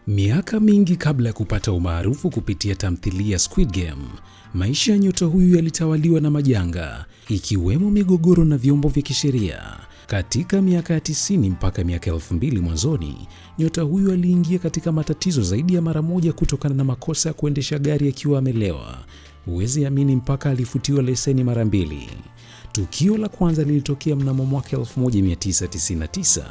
Miaka mingi kabla ya kupata umaarufu kupitia tamthilia Squid Game, maisha ya nyota huyu yalitawaliwa na majanga, ikiwemo migogoro na vyombo vya kisheria. Katika miaka ya 90 mpaka miaka 2000 mwanzoni, nyota huyu aliingia katika matatizo zaidi ya mara moja kutokana na makosa ya kuendesha gari akiwa amelewa. Huwezi amini, mpaka alifutiwa leseni mara 2. Tukio la kwanza lilitokea mnamo mwaka 1999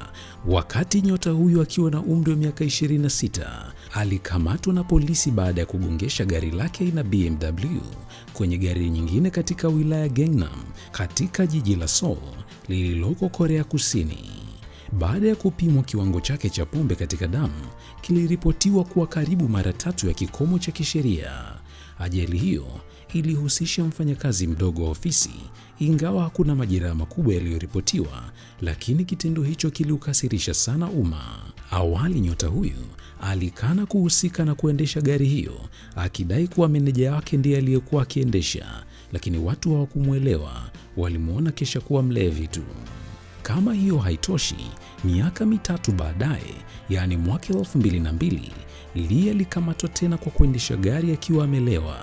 wakati nyota huyu akiwa na umri wa miaka 26 alikamatwa na polisi baada ya kugongesha gari lake aina BMW kwenye gari nyingine katika wilaya Gangnam katika jiji la Seoul lililoko Korea Kusini. Baada ya kupimwa, kiwango chake cha pombe katika damu kiliripotiwa kuwa karibu mara 3 ya kikomo cha kisheria. Ajali hiyo ilihusisha mfanyakazi mdogo wa ofisi, ingawa hakuna majeraha makubwa yaliyoripotiwa, lakini kitendo hicho kiliukasirisha sana umma. Awali nyota huyu alikana kuhusika na kuendesha gari hiyo, akidai kuwa meneja wake ndiye aliyekuwa akiendesha, lakini watu hawakumwelewa, walimuona kisha kuwa mlevi tu. Kama hiyo haitoshi, miaka 3 baadaye, yaani mwaka 2002, Lee alikamatwa tena kwa kuendesha gari akiwa amelewa.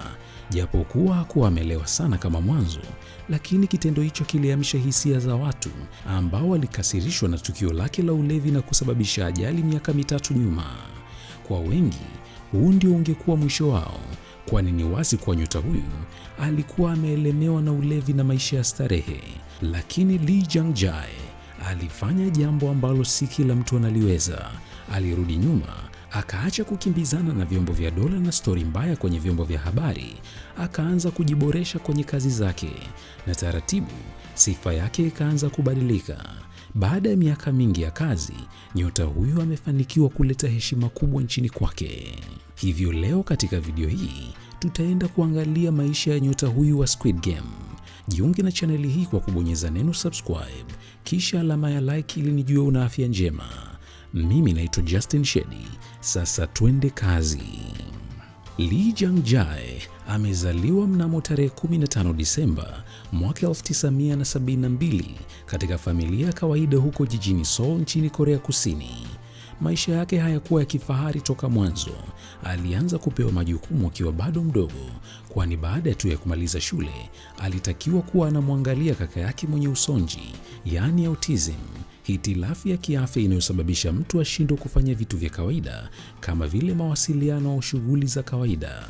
Japokuwa hakuwa amelewa sana kama mwanzo, lakini kitendo hicho kiliamsha hisia za watu ambao walikasirishwa na tukio lake la ulevi na kusababisha ajali miaka 3 nyuma. Kwa wengi, huu ndio ungekuwa mwisho wao, kwani ni wazi kwa nyota huyu alikuwa ameelemewa na ulevi na maisha ya starehe. Lakini Lee Jung-jae alifanya jambo ambalo si kila mtu analiweza. Alirudi nyuma, akaacha kukimbizana na vyombo vya dola na stori mbaya kwenye vyombo vya habari, akaanza kujiboresha kwenye kazi zake, na taratibu sifa yake ikaanza kubadilika. Baada ya miaka mingi ya kazi, nyota huyu amefanikiwa kuleta heshima kubwa nchini kwake. Hivyo leo katika video hii tutaenda kuangalia maisha ya nyota huyu wa Squid Game. Jiunge na chaneli hii kwa kubonyeza neno subscribe, kisha alama ya like ili nijue una afya njema. Mimi naitwa Justin Shedi. Sasa twende kazi. Lee Jung-jae amezaliwa mnamo tarehe 15 Disemba mwaka 1972 katika familia ya kawaida huko jijini Seoul nchini Korea Kusini. Maisha yake hayakuwa ya kifahari toka mwanzo. Alianza kupewa majukumu akiwa bado mdogo, kwani baada tu ya kumaliza shule alitakiwa kuwa anamwangalia kaka yake mwenye usonji, yaani autism, hitilafu ya kiafya inayosababisha mtu ashindwe kufanya vitu vya kawaida kama vile mawasiliano au shughuli za kawaida.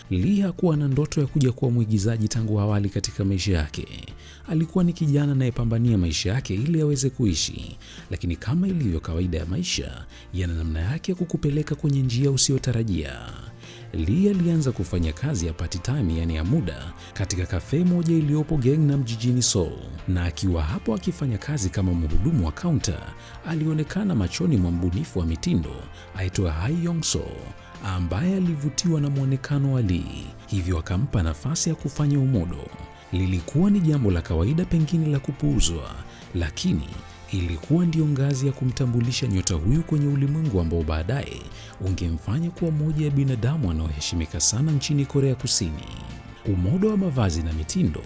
Lee hakuwa na ndoto ya kuja kuwa mwigizaji tangu awali katika maisha yake. Alikuwa ni kijana anayepambania maisha yake ili aweze kuishi, lakini kama ilivyo kawaida ya maisha, yana namna yake ya kukupeleka kwenye njia usiyotarajia. Lee alianza kufanya kazi ya part time, yani ya muda, katika kafe moja iliyopo Gangnam jijini Seoul, na akiwa hapo akifanya kazi kama mhudumu wa counter, alionekana machoni mwa mbunifu wa mitindo aitwa Ha Young-soo, ambaye alivutiwa na mwonekano wa Lee, hivyo akampa nafasi ya kufanya umodo. Lilikuwa ni jambo la kawaida, pengine la kupuuzwa, lakini ilikuwa ndio ngazi ya kumtambulisha nyota huyu kwenye ulimwengu ambao baadaye ungemfanya kuwa moja ya binadamu wanaoheshimika sana nchini Korea Kusini. Umodo wa mavazi na mitindo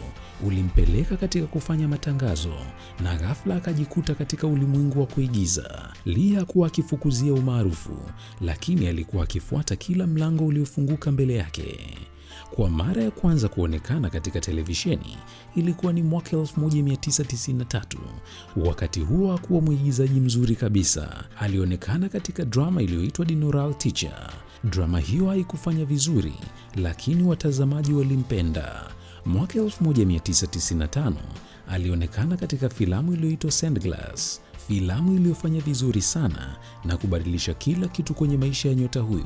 ulimpeleka katika kufanya matangazo, na ghafla akajikuta katika ulimwengu wa kuigiza. Lee hakuwa akifukuzia umaarufu, lakini alikuwa akifuata kila mlango uliofunguka mbele yake. Kwa mara ya kwanza kuonekana katika televisheni ilikuwa ni mwaka 1993. Wakati huo hakuwa mwigizaji mzuri kabisa. Alionekana katika drama iliyoitwa Dinoral Teacher. Drama hiyo haikufanya vizuri, lakini watazamaji walimpenda. Mwaka 1995 alionekana katika filamu iliyoitwa Sandglass, filamu iliyofanya vizuri sana na kubadilisha kila kitu kwenye maisha ya nyota huyu,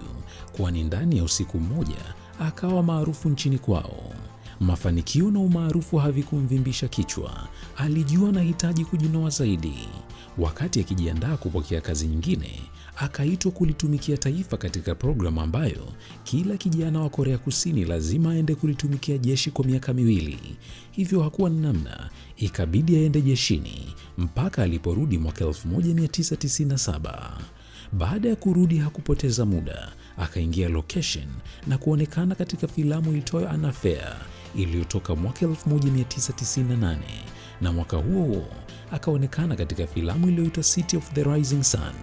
kwani ndani ya usiku mmoja akawa maarufu nchini kwao. Mafanikio na umaarufu havikumvimbisha kichwa. Alijua anahitaji kujinoa zaidi. Wakati akijiandaa kupokea kazi nyingine, akaitwa kulitumikia taifa katika programu ambayo kila kijana wa Korea Kusini lazima aende kulitumikia jeshi kwa miaka 2. Hivyo hakuwa na namna, ikabidi aende jeshini mpaka aliporudi mwaka 1997. Baada ya kurudi hakupoteza muda, akaingia location na kuonekana katika filamu ilitoyo An Affair iliyotoka mwaka 1998, na mwaka huo akaonekana katika filamu iliyoitwa City of the Rising Sun,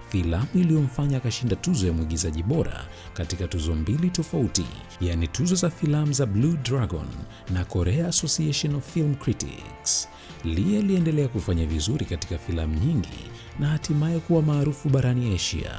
filamu iliyomfanya akashinda tuzo ya mwigizaji bora katika tuzo 2 tofauti, yani tuzo za filamu za Blue Dragon na Korea Association of Film Critics. Lee aliendelea kufanya vizuri katika filamu nyingi na hatimaye kuwa maarufu barani Asia.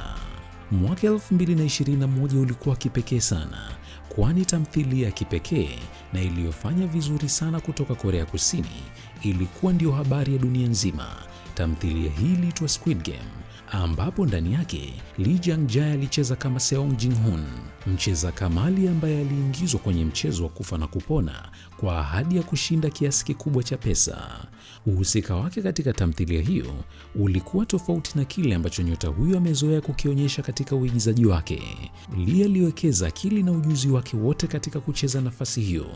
Mwaka 2021 ulikuwa kipekee sana, kwani tamthilia ya kipekee na iliyofanya vizuri sana kutoka Korea Kusini ilikuwa ndio habari ya dunia nzima. Tamthilia hii iliitwa Squid Game, ambapo ndani yake Lee Jung-jae alicheza kama Seong Jin-hoon, mcheza kamali ambaye aliingizwa kwenye mchezo wa kufa na kupona kwa ahadi ya kushinda kiasi kikubwa cha pesa. Uhusika wake katika tamthilia hiyo ulikuwa tofauti na kile ambacho nyota huyo amezoea kukionyesha katika uigizaji wake. Lee aliwekeza akili na ujuzi wake wote katika kucheza nafasi hiyo.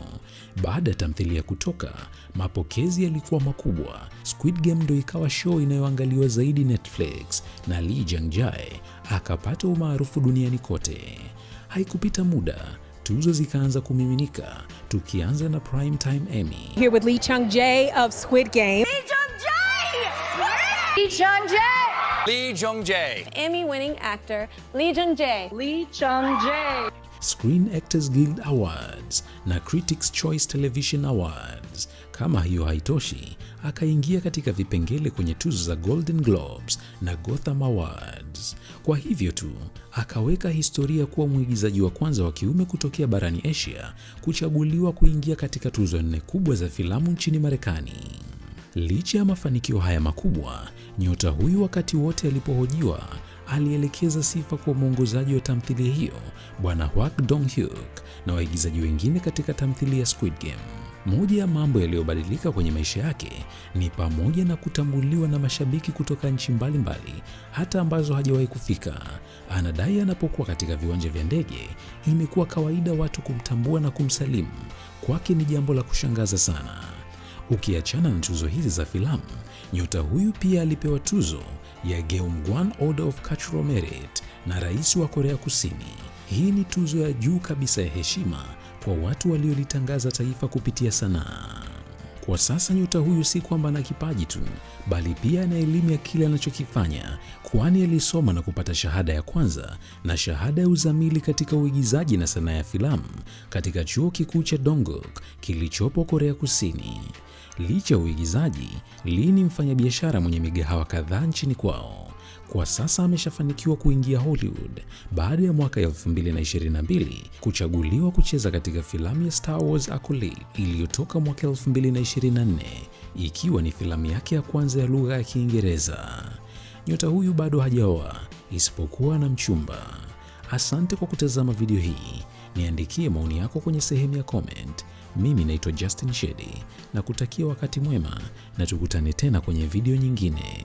Baada ya tamthilia kutoka, mapokezi yalikuwa makubwa. Squid Game ndio ikawa show inayoangaliwa zaidi Netflix na Lee Jung-jae akapata umaarufu duniani kote. Haikupita muda, tuzo zikaanza kumiminika, tukianza na Primetime Emmy. Here with Lee Jung-jae of Squid Game. Lee Jung-jae! Lee Jung-jae! Lee Jung-jae. Emmy-winning actor Lee Jung-jae. Lee Jung-jae. Screen Actors Guild Awards na Critics' Choice Television Awards. Kama hiyo haitoshi, akaingia katika vipengele kwenye tuzo za Golden Globes na Gotham Awards. Kwa hivyo tu, akaweka historia kuwa mwigizaji wa kwanza wa kiume kutokea barani Asia kuchaguliwa kuingia katika tuzo 4 kubwa za filamu nchini Marekani. Licha ya mafanikio haya makubwa, nyota huyu wakati wote alipohojiwa alielekeza sifa kwa mwongozaji wa tamthilia hiyo, Bwana Hwang Dong-hyuk, na waigizaji wengine katika tamthilia ya Squid Game. Moja ya mambo yaliyobadilika kwenye maisha yake ni pamoja na kutambuliwa na mashabiki kutoka nchi mbalimbali, hata ambazo hajawahi kufika. Anadai anapokuwa katika viwanja vya ndege, imekuwa kawaida watu kumtambua na kumsalimu. Kwake ni jambo la kushangaza sana. Ukiachana na tuzo hizi za filamu, nyota huyu pia alipewa tuzo ya Gyeonggwan Order of Cultural Merit na rais wa Korea Kusini. Hii ni tuzo ya juu kabisa ya heshima kwa watu waliolitangaza taifa kupitia sanaa. Kwa sasa nyota huyu si kwamba ana kipaji tu, bali pia ana elimu ya kile anachokifanya, kwani alisoma na kupata shahada ya kwanza na shahada ya uzamili katika uigizaji na sanaa ya filamu katika chuo kikuu cha Dongguk kilichopo Korea Kusini. Licha ya uigizaji, Lee ni mfanyabiashara mwenye migahawa kadhaa nchini kwao. Kwa sasa ameshafanikiwa kuingia Hollywood baada ya mwaka 2022 kuchaguliwa kucheza katika filamu ya Star Wars Acolyte iliyotoka mwaka 2024, ikiwa ni filamu yake ya kwanza ya lugha ya Kiingereza. Nyota huyu bado hajaoa isipokuwa na mchumba. Asante kwa kutazama video hii. Niandikie maoni yako kwenye sehemu ya comment. Mimi naitwa Justin Shedi na kutakia wakati mwema, na tukutane tena kwenye video nyingine.